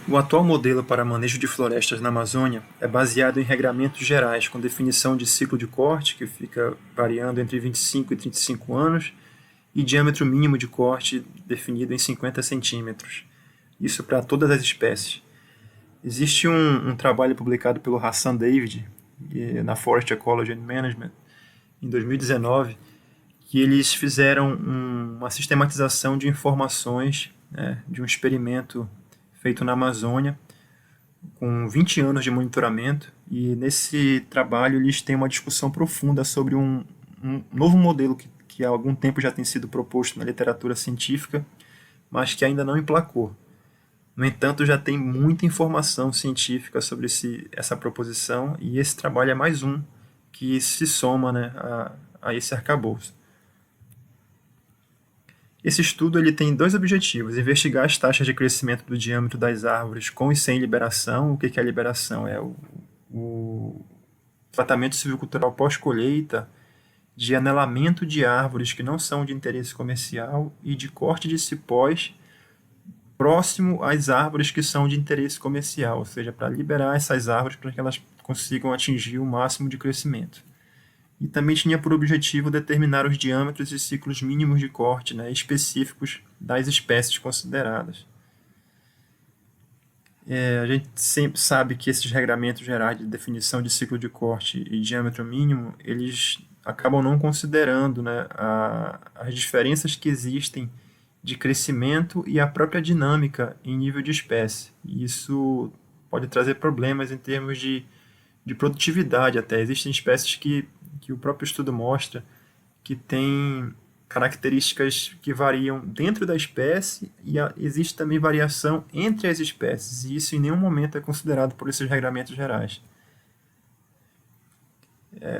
O atual modelo para manejo de florestas na Amazônia é baseado em regramentos gerais, com definição de ciclo de corte, que fica variando entre 25 e 35 anos, e diâmetro mínimo de corte definido em 50 centímetros. Isso para todas as espécies. Existe um trabalho publicado pelo Hassan David na Forest Ecology and Management, em 2019, que eles fizeram uma sistematização de informações, né, de um experimento feito na Amazônia, com 20 anos de monitoramento, e nesse trabalho eles têm uma discussão profunda sobre um novo modelo que há algum tempo já tem sido proposto na literatura científica, mas que ainda não emplacou. No entanto, já tem muita informação científica sobre essa proposição, e esse trabalho é mais um que se soma, né, a esse arcabouço. Esse estudo ele tem dois objetivos: investigar as taxas de crescimento do diâmetro das árvores com e sem liberação. O que é a liberação? É o tratamento silvicultural pós-colheita de anelamento de árvores que não são de interesse comercial e de corte de cipós próximo às árvores que são de interesse comercial, ou seja, para liberar essas árvores para que elas consigam atingir o máximo de crescimento. E também tinha por objetivo determinar os diâmetros e ciclos mínimos de corte, né, específicos das espécies consideradas. A gente sempre sabe que esses regramentos gerais de definição de ciclo de corte e diâmetro mínimo, eles acabam não considerando, né, as diferenças que existem de crescimento e a própria dinâmica em nível de espécie. E isso pode trazer problemas em termos de produtividade até. Existem espécies que o próprio estudo mostra que têm características que variam dentro da espécie e existe também variação entre as espécies, e isso em nenhum momento é considerado por esses regramentos gerais.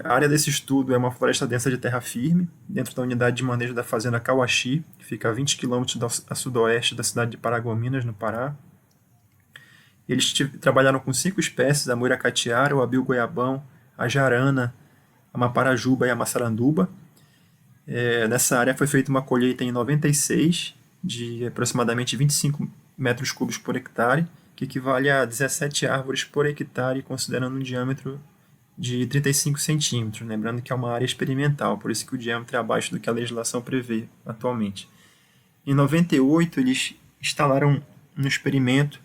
A área desse estudo é uma floresta densa de terra firme, dentro da unidade de manejo da fazenda Cauaxi, que fica a 20 quilômetros a sudoeste da cidade de Paragominas, no Pará. Eles trabalharam com 5 espécies: a muiracatiara, o abil-goiabão, a jarana, a maparajuba e a massaranduba. Nessa área foi feita uma colheita em 96, de aproximadamente 25 metros cúbicos por hectare, que equivale a 17 árvores por hectare, considerando um diâmetro de 35 centímetros, lembrando que é uma área experimental, por isso que o diâmetro é abaixo do que a legislação prevê atualmente. Em 98, eles instalaram um experimento,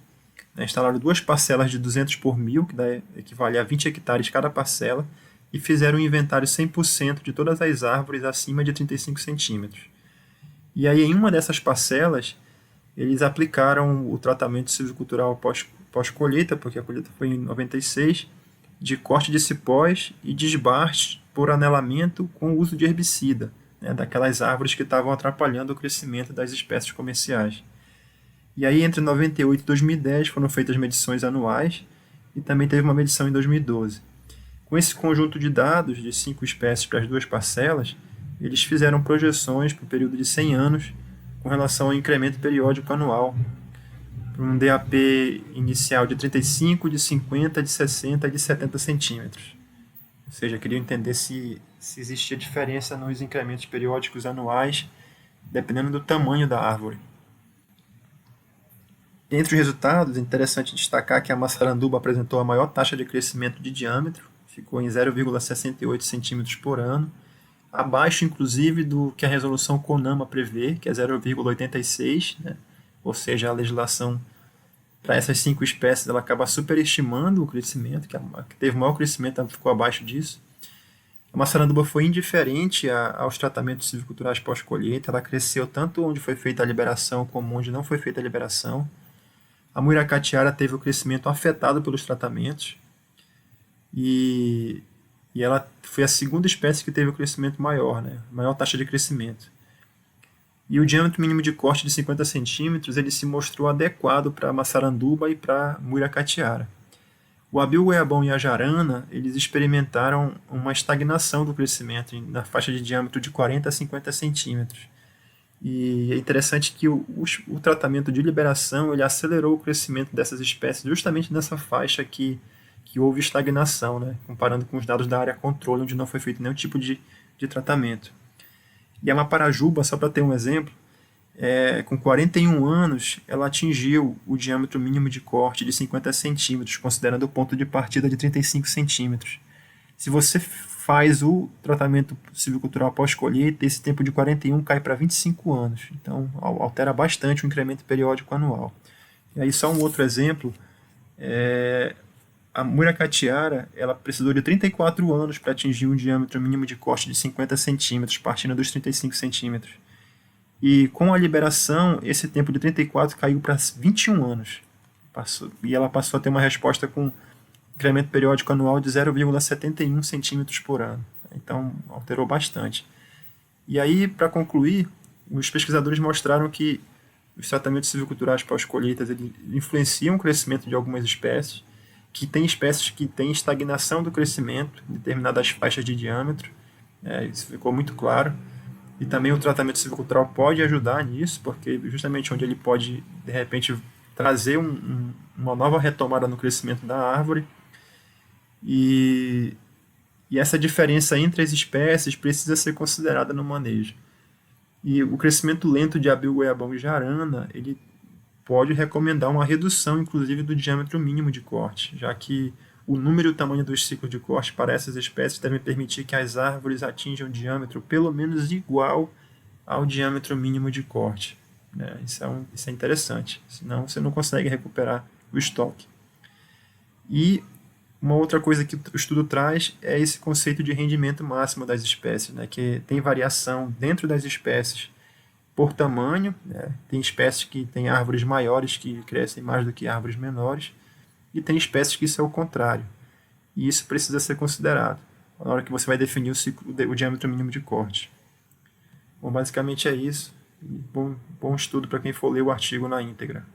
né, instalaram 2 parcelas de 200 por 1000, que equivale a 20 hectares cada parcela, e fizeram um inventário 100% de todas as árvores acima de 35 centímetros. E aí, em uma dessas parcelas, eles aplicaram o tratamento silvicultural pós-colheita, porque a colheita foi em 96, de corte de cipós e desbaste por anelamento com o uso de herbicida, né, daquelas árvores que estavam atrapalhando o crescimento das espécies comerciais. E aí, entre 98 e 2010, foram feitas medições anuais e também teve uma medição em 2012. Com esse conjunto de dados de 5 espécies para as 2 parcelas, eles fizeram projeções para o período de 100 anos com relação ao incremento periódico anual, para um DAP inicial de 35, de 50, de 60 e de 70 centímetros. Ou seja, eu queria entender se existia diferença nos incrementos periódicos anuais, dependendo do tamanho da árvore. Entre os resultados, é interessante destacar que a massaranduba apresentou a maior taxa de crescimento de diâmetro, ficou em 0,68 centímetros por ano, abaixo inclusive do que a resolução CONAMA prevê, que é 0,86, né? Ou seja, a legislação para essas 5 espécies ela acaba superestimando o crescimento, que teve maior crescimento, ela ficou abaixo disso. A massaranduba foi indiferente aos tratamentos silviculturais pós-colheita, ela cresceu tanto onde foi feita a liberação como onde não foi feita a liberação. A muiracatiara teve o crescimento afetado pelos tratamentos e ela foi a segunda espécie que teve o crescimento maior, né? Maior taxa de crescimento. E o diâmetro mínimo de corte de 50 centímetros ele se mostrou adequado para a massaranduba e para a muiracatiara. O abil-goiabão e a jarana eles experimentaram uma estagnação do crescimento na faixa de diâmetro de 40 a 50 centímetros. E é interessante que o tratamento de liberação ele acelerou o crescimento dessas espécies justamente nessa faixa que houve estagnação, né? Comparando com os dados da área controle, onde não foi feito nenhum tipo de tratamento. E a maparajuba, só para ter um exemplo, com 41 anos, ela atingiu o diâmetro mínimo de corte de 50 centímetros, considerando o ponto de partida de 35 centímetros. Se você faz o tratamento silvicultural pós-colheita, esse tempo de 41 cai para 25 anos. Então, altera bastante o incremento periódico anual. E aí, só um outro exemplo, a Muracatiara, ela precisou de 34 anos para atingir um diâmetro mínimo de corte de 50 centímetros, partindo dos 35 centímetros. E com a liberação, esse tempo de 34 caiu para 21 anos. E ela passou a ter uma resposta com incremento periódico anual de 0,71 centímetros por ano. Então, alterou bastante. E aí, para concluir, os pesquisadores mostraram que os tratamentos silviculturais pós-colheitas influenciam o crescimento de algumas espécies, que tem espécies que têm estagnação do crescimento em determinadas faixas de diâmetro. Isso ficou muito claro. E também o tratamento silvicultural pode ajudar nisso, porque justamente onde ele pode, de repente, trazer uma nova retomada no crescimento da árvore. E essa diferença entre as espécies precisa ser considerada no manejo. E o crescimento lento de abil, goiabão e jarana, ele pode recomendar uma redução, inclusive, do diâmetro mínimo de corte, já que o número e o tamanho dos ciclos de corte para essas espécies devem permitir que as árvores atinjam um diâmetro pelo menos igual ao diâmetro mínimo de corte. Isso é interessante, senão você não consegue recuperar o estoque. E uma outra coisa que o estudo traz é esse conceito de rendimento máximo das espécies, que tem variação dentro das espécies por tamanho. Tem espécies que têm árvores maiores que crescem mais do que árvores menores, e tem espécies que isso é o contrário. E isso precisa ser considerado na hora que você vai definir o diâmetro mínimo de corte. Bom, basicamente é isso. Bom estudo para quem for ler o artigo na íntegra.